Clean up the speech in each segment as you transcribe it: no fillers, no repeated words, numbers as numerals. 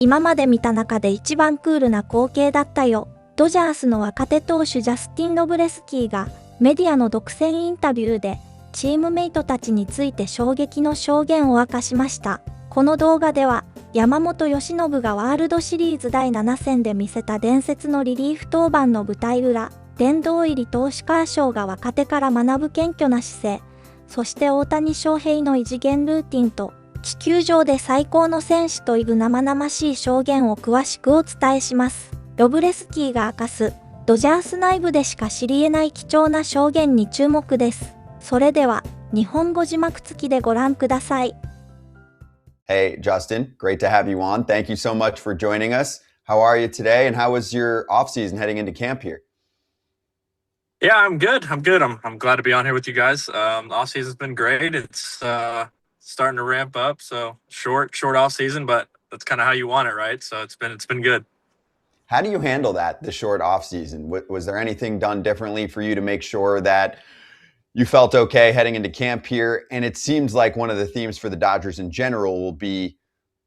今まで見た中で一番クールな光景だったよ。ドジャースの若手投手ジャスティン・ロブレスキーがメディアの独占インタビューでチームメイトたちについて衝撃の証言を明かしました。この動画では山本由伸がワールドシリーズ第7戦で見せた伝説のリリーフ登板の舞台裏、殿堂入り投手カーショーが若手から学ぶ謙虚な姿勢、そして大谷翔平の異次元ルーティンと地球上で最高の選手という生々しい証言を詳しくお伝えします。ロブレスキーが明かすドジャース内部でしか知り得ない貴重な証言に注目です。それでは日本語字幕付きでご覧ください。Hey, Justin, great to have you on. Thank you so much for joining us. How are you today, and how was your off-season heading into camp here? Yeah, I'm good. I'm glad to be on here with you guys. Off season's been great. It's starting to ramp up. So short off season, but that's kind of how you want it, right? So it's been good. How do you handle that, the short off-season? Was there anything done differently for you to make sure that you felt okay heading into camp here? And it seems like one of the themes for the Dodgers in general will be,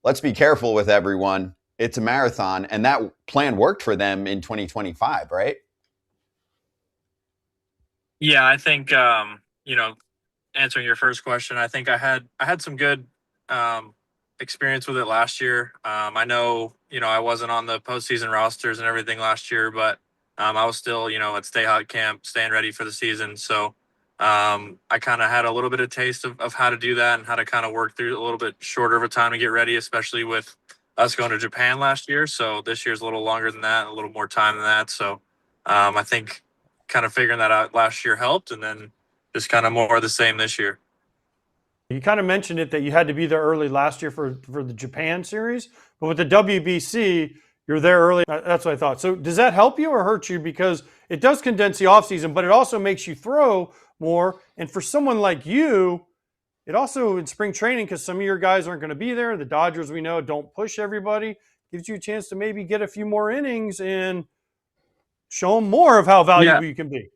let's be careful with everyone. It's a marathon, and that plan worked for them in 2025, right? Yeah, I think answering your first question, I think I had some good experience with it last year. I know, I wasn't on the postseason rosters and everything last year, but I was still, at Stay Hot Camp, staying ready for the season. So I kind of had a little bit of taste of how to do that and how to kind of work through a little bit shorter of a time to get ready, especially with us going to Japan last year. So this year's a little longer than that, a little more time than that. So I think kind of figuring that out last year helped, and then just kind of more of the same this year. You kind of mentioned it that you had to be there early last year for the Japan series, but with the WBC, you're there early. That's what I thought. So does that help you or hurt you? Because it does condense the offseason, but it also makes you throw more. And for someone like you, it also in spring training, because some of your guys aren't going to be there. The Dodgers, we know, don't push everybody. Gives you a chance to maybe get a few more innings and show them more of how valuable you can be.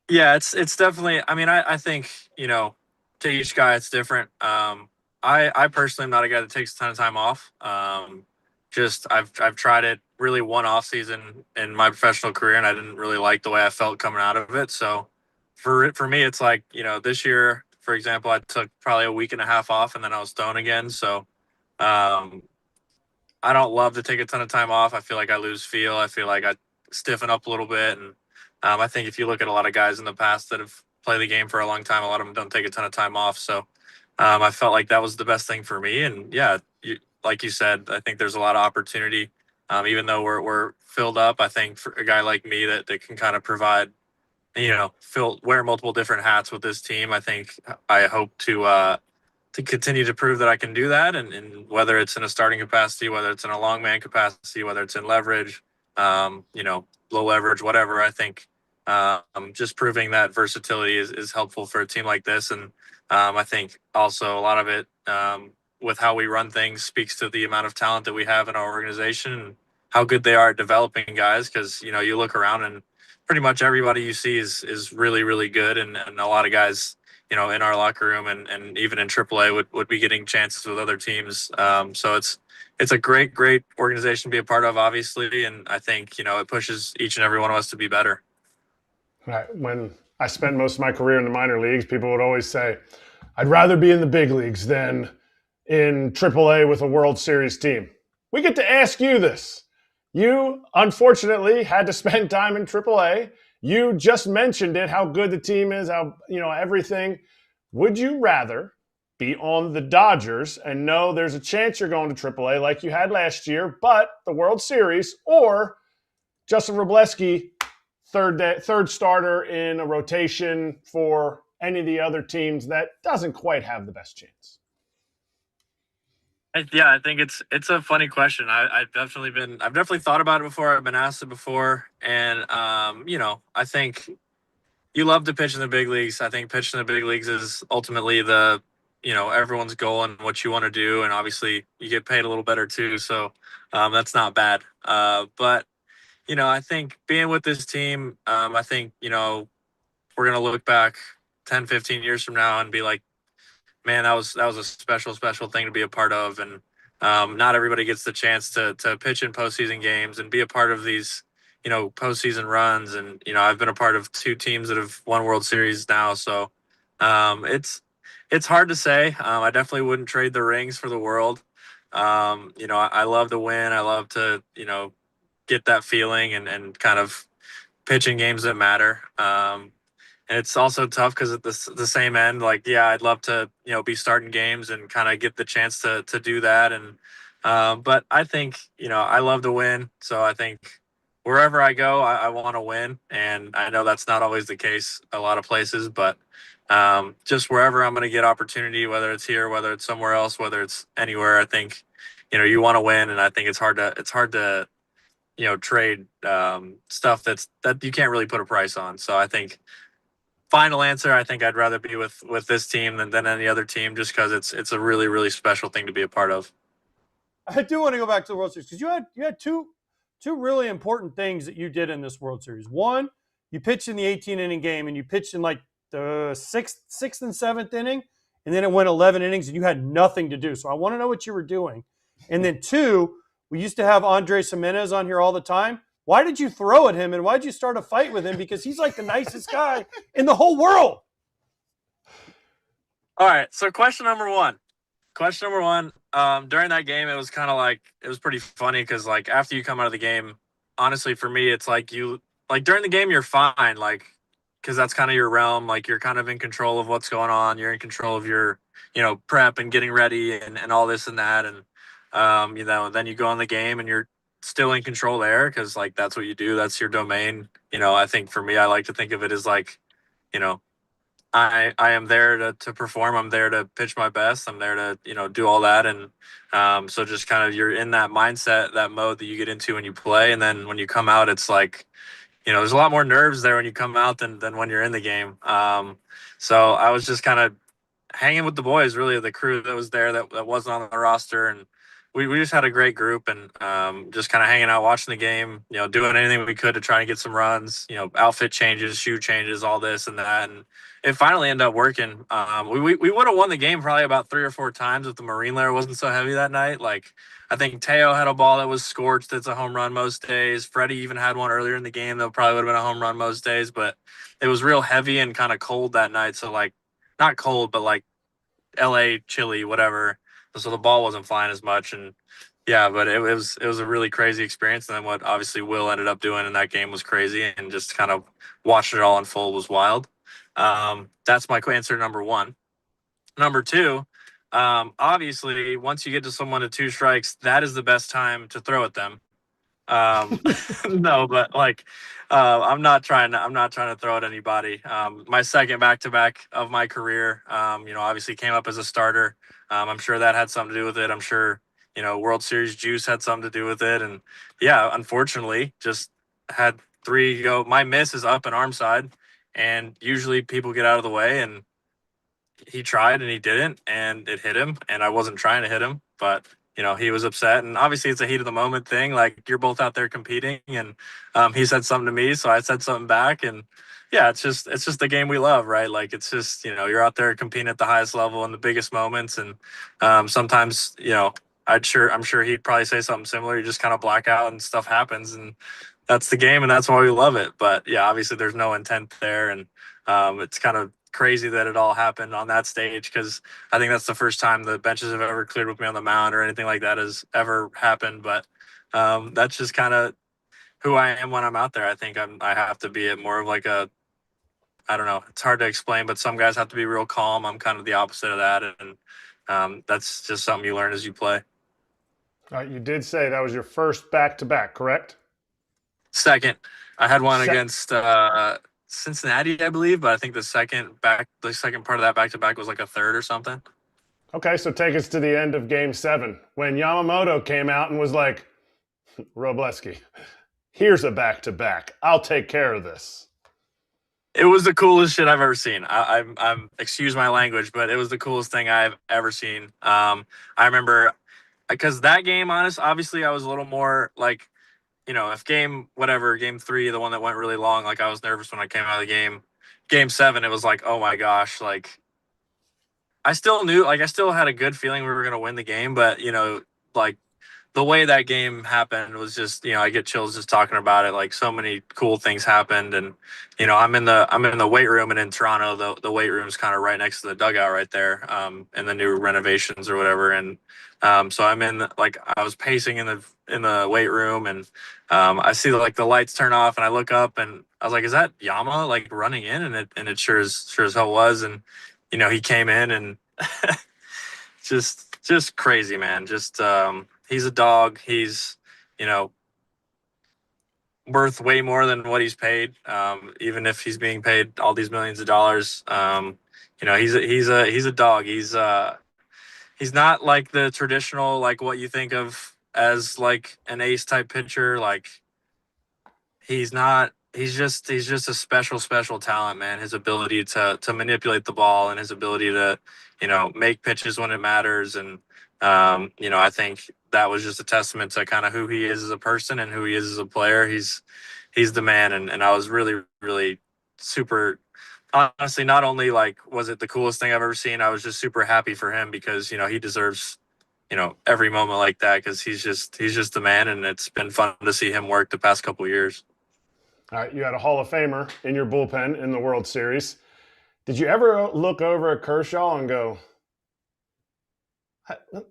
Yeah, it's definitely. I mean, I think to each guy it's different. I personally am not a guy that takes a ton of time off. Just I've tried it really one off season in my professional career, and I didn't really like the way I felt coming out of it. So for me, it's like this year, for example, I took probably a week and a half off, and then I was thrown again. So I don't love to take a ton of time off. I feel like I lose feel. I feel like I stiffen up a little bit, and I think if you look at a lot of guys in the past that have played the game for a long time, a lot of them don't take a ton of time off. So I felt like that was the best thing for me. And yeah, like you said, I think there's a lot of opportunity. Even though we're filled up, I think for a guy like me that can kind of provide, wear multiple different hats with this team. I hope to continue to prove that I can do that. And whether it's in a starting capacity, whether it's in a long man capacity, whether it's in leverage, low leverage, whatever, I think just proving that versatility is helpful for a team like this. And I think also a lot of it with how we run things speaks to the amount of talent that we have in our organization and how good they are at developing guys. Because, you look around and pretty much everybody you see is really, really good. And a lot of guys, in our locker room and even in AAA would be getting chances with other teams. So it's a great organization to be a part of, obviously. And I think, it pushes each and every one of us to be better. Right. When I spent most of my career in the minor leagues, people would always say, I'd rather be in the big leagues than in AAA with a World Series team. We get to ask you this. You, unfortunately, had to spend time in AAA. You just mentioned it, how good the team is, how, everything. Would you rather be on the Dodgers and know there's a chance you're going to AAA like you had last year, but the World Series, or Justin Wrobleski, third starter in a rotation for any of the other teams that doesn't quite have the best chance? Yeah, I think it's a funny question. I've definitely thought about it before. I've been asked it before, and I think you love to pitch in the big leagues. I think pitching in the big leagues is ultimately the everyone's goal and what you want to do, and obviously you get paid a little better too. So that's not bad. But I think being with this team, I think we're gonna look back 10, 15 years from now and be like, man, that was a special thing to be a part of. And not everybody gets the chance to pitch in postseason games and be a part of these, postseason runs. And, I've been a part of 2 teams that have won World Series now. So it's hard to say. I definitely wouldn't trade the rings for the world. I love to win. I love to, get that feeling and kind of pitch in games that matter. And it's also tough because at the same end, like, yeah, I'd love to, be starting games and kind of get the chance to do that. And but I think, I love to win. So I think wherever I go, I want to win. And I know that's not always the case a lot of places, but just wherever I'm going to get opportunity, whether it's here, whether it's somewhere else, whether it's anywhere, I think, you want to win. And I think it's hard to, trade stuff that you can't really put a price on. So I think final answer, I think I'd rather be with this team than any other team, just because it's a really, really special thing to be a part of. I do want to go back to the World Series because you had two really important things that you did in this World Series. One, you pitched in the 18-inning game, and you pitched in like the sixth and seventh inning, and then it went 11 innings, and you had nothing to do. So I want to know what you were doing. And then two, we used to have Andres Gimenez on here all the time. Why did you throw at him, and why did you start a fight with him? Because he's like the nicest guy in the whole world. All right, so question number one. During that game, it was kind of like, it was pretty funny because, like, after you come out of the game, honestly, for me, it's like during the game, you're fine, like, because that's kind of your realm. Like, you're kind of in control of what's going on. You're in control of your, prep and getting ready and all this and that. And, then you go on the game and you're still in control there because, like, that's what you do. That's your domain. I think for me, I like to think of it as like, I am there to perform. I'm there to pitch my best. I'm there to, do all that. And so just kind of you're in that mindset, that mode that you get into when you play. And then when you come out, it's like, there's a lot more nerves there when you come out than when you're in the game. So I was just kind of hanging with the boys, really, the crew that was there that wasn't on the roster. And we just had a great group and just kind of hanging out, watching the game, doing anything we could to try and get some runs, outfit changes, shoe changes, all this and that. And it finally ended up working. We would have won the game probably about 3 or 4 times if the marine layer wasn't so heavy that night. Like, I think Teo had a ball that was scorched. That's a home run most days. Freddie even had one earlier in the game that probably would have been a home run most days. But it was real heavy and kind of cold that night. So, like, not cold, but like LA chilly, whatever. So the ball wasn't flying as much. And yeah, but it was a really crazy experience. And then what obviously Will ended up doing in that game was crazy, and just kind of watching it all unfold was wild. That's my answer number one. Number two, obviously, once you get to someone at 2 strikes, that is the best time to throw at them. No, but like, I'm not trying to throw at anybody. My second back-to-back of my career, obviously came up as a starter. I'm sure that had something to do with it. I'm sure, World Series juice had something to do with it. And yeah, unfortunately, just had 3 go. My miss is up and arm side, and usually people get out of the way, and he tried and he didn't, and it hit him, and I wasn't trying to hit him, but he was upset, and obviously it's a heat of the moment thing. Like, you're both out there competing, and he said something to me, so I said something back, and yeah, it's just the game we love, right? Like, it's just, you're out there competing at the highest level in the biggest moments, and sometimes, I'm sure he'd probably say something similar. You just kind of black out and stuff happens, and that's the game, and that's why we love it. But yeah, obviously there's no intent there, and it's kind of crazy that it all happened on that stage, because I think that's the first time the benches have ever cleared with me on the mound or anything like that has ever happened. But that's just kind of who I am when I'm out there. I think I have to be more of like I don't know, it's hard to explain, but some guys have to be real calm. I'm kind of the opposite of that, and that's just something you learn as you play. All right, you did say that was your first back-to-back, correct? Second. I had one against Cincinnati, I believe, but I think the second part of that back-to-back was like a third or something. Okay, so take us to the end of Game 7 when Yamamoto came out and was like, Robleski, here's a back-to-back. I'll take care of this. It was the coolest shit I've ever seen. I'm excuse my language, but it was the coolest thing I've ever seen. I remember, because that game, obviously I was a little more like, if game 3, the one that went really long, like, I was nervous when I came out of the game. Game 7, it was like, oh my gosh, like, I still had a good feeling we were going to win the game, but, like the way that game happened was just, I get chills just talking about it. Like so many cool things happened, and I'm in the weight room, and in Toronto, the weight room's kind of right next to the dugout right there, in the new renovations or whatever. And so I'm I was pacing in the weight room, and I see the lights turn off, and I look up, and I was like, "Is that Yama like running in?" And it sure as hell was, and he came in, and just crazy, man. Just he's a dog. He's worth way more than what he's paid. Even if he's being paid all these millions of dollars, he's a dog. He's not like the traditional, like what you think of as like an ace type pitcher. Like he's not. He's just a special talent, man. His ability to manipulate the ball, and his ability to make pitches when it matters. And I think that was just a testament to kind of who he is as a person and who he is as a player. He's the man. And I was really, really super, honestly, not only like was it the coolest thing I've ever seen, I was just super happy for him because he deserves every moment like that, because he's just the man. And it's been fun to see him work the past couple of years. All right, you had a Hall of Famer in your bullpen in the World Series. Did you ever look over at Kershaw and go,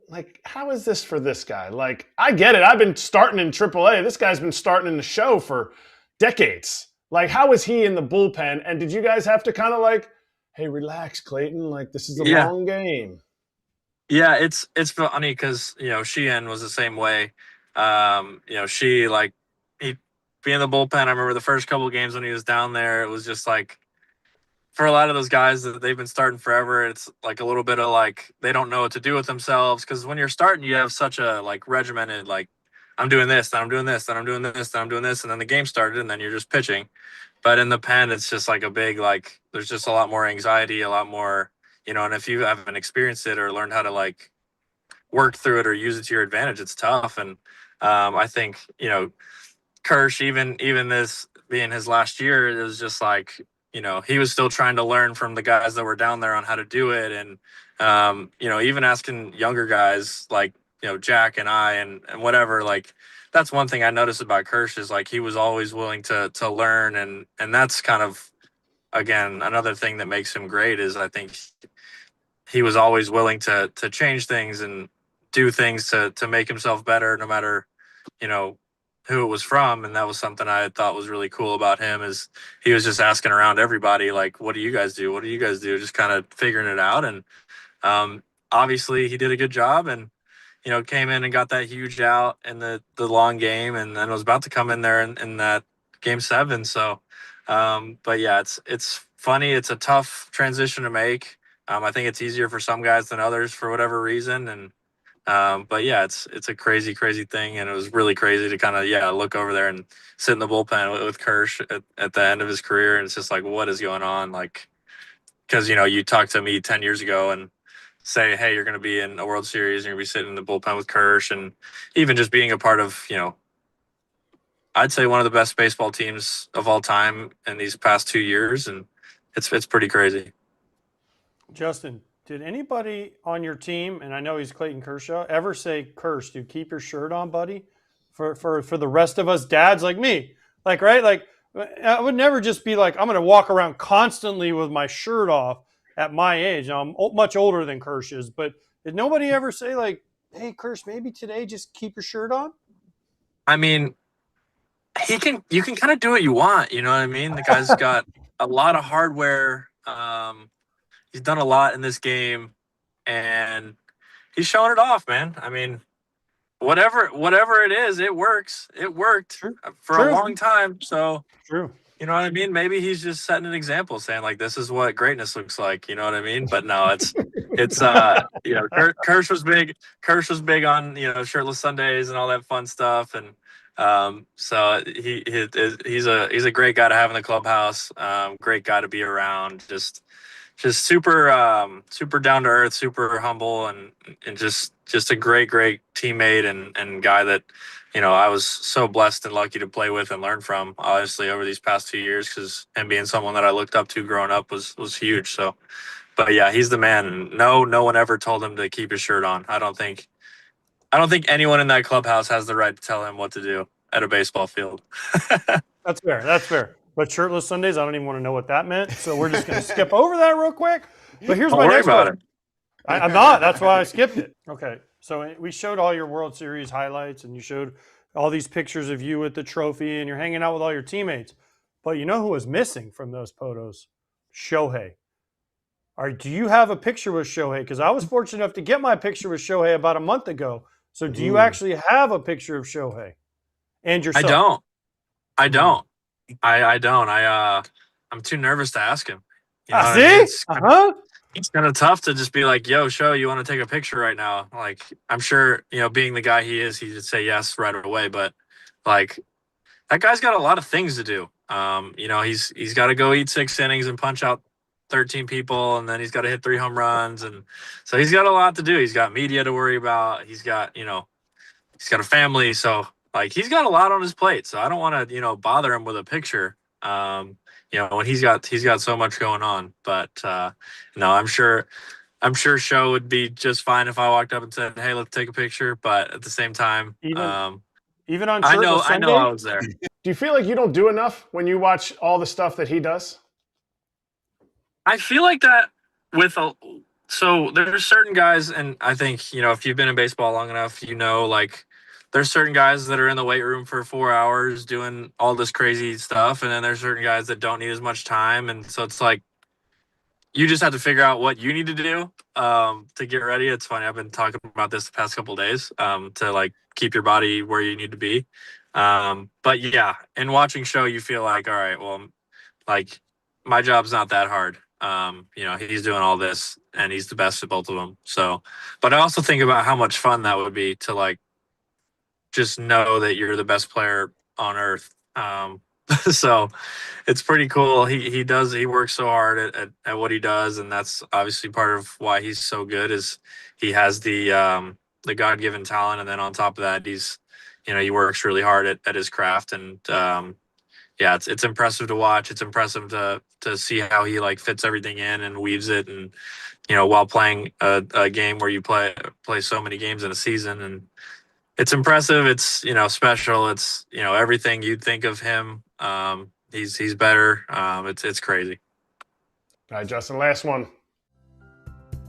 like, how is this for this guy? Like, I get it. I've been starting in AAA. This guy's been starting in the show for decades. Like, how is he in the bullpen? And did you guys have to kind of like, hey, relax, Clayton. Like, this is a long game. Yeah, it's funny because Sheehan was the same way. She he'd be in the bullpen. I remember the first couple of games when he was down there, it was just like, for a lot of those guys that they've been starting forever, it's like a little bit of like they don't know what to do with themselves, because when you're starting, you have such a like regimented, like, I'm doing this, then I'm doing this, then I'm doing this, then I'm doing this, and then the game started, and then you're just pitching. But in the pen, it's just like a big, like, there's just a lot more anxiety, a lot more, and if you haven't experienced it or learned how to like work through it or use it to your advantage, it's tough. And I think Kersh, even this being his last year, it was just like, he was still trying to learn from the guys that were down there on how to do it. And even asking younger guys like Jack and I and whatever, like, that's one thing I noticed about Kersh is like he was always willing to learn, and that's kind of, again, another thing that makes him great is I think he was always willing to change things and do things to make himself better, no matter who it was from. And that was something I thought was really cool about him, is he was just asking around everybody, like, what do you guys do? What do you guys do? Just kind of figuring it out. And obviously he did a good job, and came in and got that huge out in the long game, and then was about to come in there in that game 7. So but yeah, it's funny. It's a tough transition to make. I think it's easier for some guys than others for whatever reason. And but yeah, it's a crazy thing, and it was really crazy to kind of look over there and sit in the bullpen with Kersh at the end of his career, and it's just like, what is going on? Like, because you talked to me 10 years ago and say, hey, you're going to be in a World Series, and you're going to be sitting in the bullpen with Kersh, and even just being a part of I'd say one of the best baseball teams of all time in these past 2 years, and it's pretty crazy. Justin, did anybody on your team, and I know he's Clayton Kershaw, ever say, Kersh, dude, keep your shirt on, buddy? For the rest of us dads like me. Like, right? Like, I would never just be like, I'm going to walk around constantly with my shirt off at my age. Now, I'm much older than Kersh is, but did nobody ever say, like, hey, Kersh, maybe today just keep your shirt on? I mean, you can kind of do what you want. You know what I mean? The guy's got a lot of hardware. He's done a lot in this game, and he's showing it off, man. I mean, whatever it is, it works. It worked for a long time. So, you know what I mean? Maybe he's just setting an example, saying like, this is what greatness looks like. You know what I mean? But no, it's Kersh was big. Kersh was big on shirtless Sundays and all that fun stuff, and so he's a great guy to have in the clubhouse. Great guy to be around. Just super down to earth, super humble, and just a great teammate and guy that I was so blessed and lucky to play with and learn from, obviously, over these past 2 years, because him being someone that I looked up to growing up was huge. So, but yeah, he's the man. No one ever told him to keep his shirt on. I I don't think anyone in that clubhouse has the right to tell him what to do at a baseball field. That's fair. That's fair. But shirtless Sundays, I don't even want to know what that meant. So we're just going to skip over that real quick. But here's my next question. I'm not. That's why I skipped it. Okay. So we showed all your World Series highlights, and you showed all these pictures of you with the trophy, and you're hanging out with all your teammates. But you know who was missing from those photos? Shohei. Do you have a picture with Shohei? Because I was fortunate enough to get my picture with Shohei about a month ago. So do you actually have a picture of Shohei and yourself? I don't. I'm too nervous to ask him. You know what See? I mean? It's kind of tough to just be like, yo, Show, you want to take a picture right now? Like, I'm sure, being the guy he is, he'd say yes right away. But like, that guy's got a lot of things to do. He's got to go eat 6 innings and punch out 13 people, and then he's got to hit 3 home runs, and so he's got a lot to do. He's got media to worry about. He's got he's got a family, so like he's got a lot on his plate. So I don't want to bother him with a picture. When he's got so much going on. But no, I'm sure Show would be just fine if I walked up and said, "Hey, let's take a picture." But at the same time, even on I know Sunday? I was there. Do you feel like you don't do enough when you watch all the stuff that he does? I feel like that so there's certain guys, and I think, if you've been in baseball long enough, like there's certain guys that are in the weight room for 4 hours doing all this crazy stuff. And then there's certain guys that don't need as much time. And so it's like, you just have to figure out what you need to do to get ready. It's funny. I've been talking about this the past couple of days to like keep your body where you need to be. But yeah, in watching Show, you feel like, all right, well, like my job's not that hard. He's doing all this and he's the best at both of them. So, but I also think about how much fun that would be to like just know that you're the best player on earth. So it's pretty cool. He works so hard at what he does, and that's obviously part of why he's so good is he has the God-given talent, and then on top of that, he works really hard at his craft, and yeah, it's impressive to watch. It's impressive to see how he like fits everything in and weaves it, and while playing a game where you play so many games in a season, and it's impressive. It's special. It's everything you'd think of him. He's better. It's crazy. All right, Justin, last one.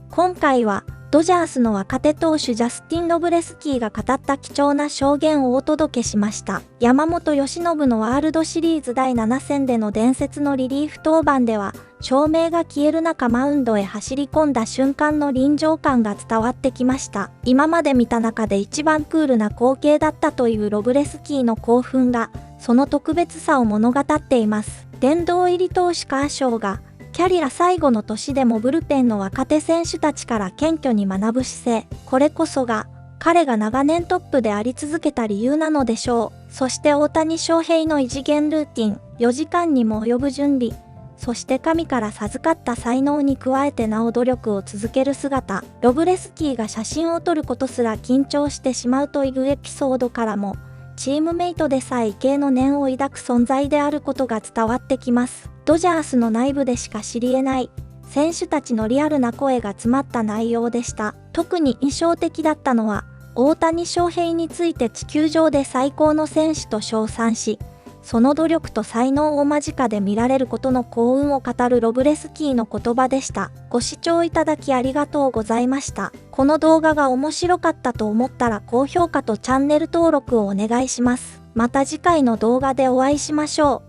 今回はドジャースの若手投手ジャスティン・ロブレスキーが語った貴重な証言をお届けしました。山本由伸のワールドシリーズ第7戦での伝説のリリーフ登板では、照明が消える中マウンドへ走り込んだ瞬間の臨場感が伝わってきました。今まで見た中で一番クールな光景だったというロブレスキーの興奮が、その特別さを物語っています。殿堂入り投手カーショーが、キャリア最後の年でもブルペンの若手選手たちから謙虚に学ぶ姿勢、これこそが彼が長年トップであり続けた理由なのでしょう。そして大谷翔平の異次元ルーティン、4時間にも及ぶ準備、そして神から授かった才能に加えてなお努力を続ける姿、ロブレスキーが写真を撮ることすら緊張してしまうというエピソードからも、チームメイトでさえ畏敬の念を抱く存在であることが伝わってきます。ドジャースの内部でしか知り得ない選手たちのリアルな声が詰まった内容でした。特に印象的だったのは、大谷翔平について地球上で最高の選手と称賛し、その努力と才能を間近で見られることの幸運を語るロブレスキーの言葉でした。ご視聴いただきありがとうございました。この動画が面白かったと思ったら高評価とチャンネル登録をお願いします。また次回の動画でお会いしましょう。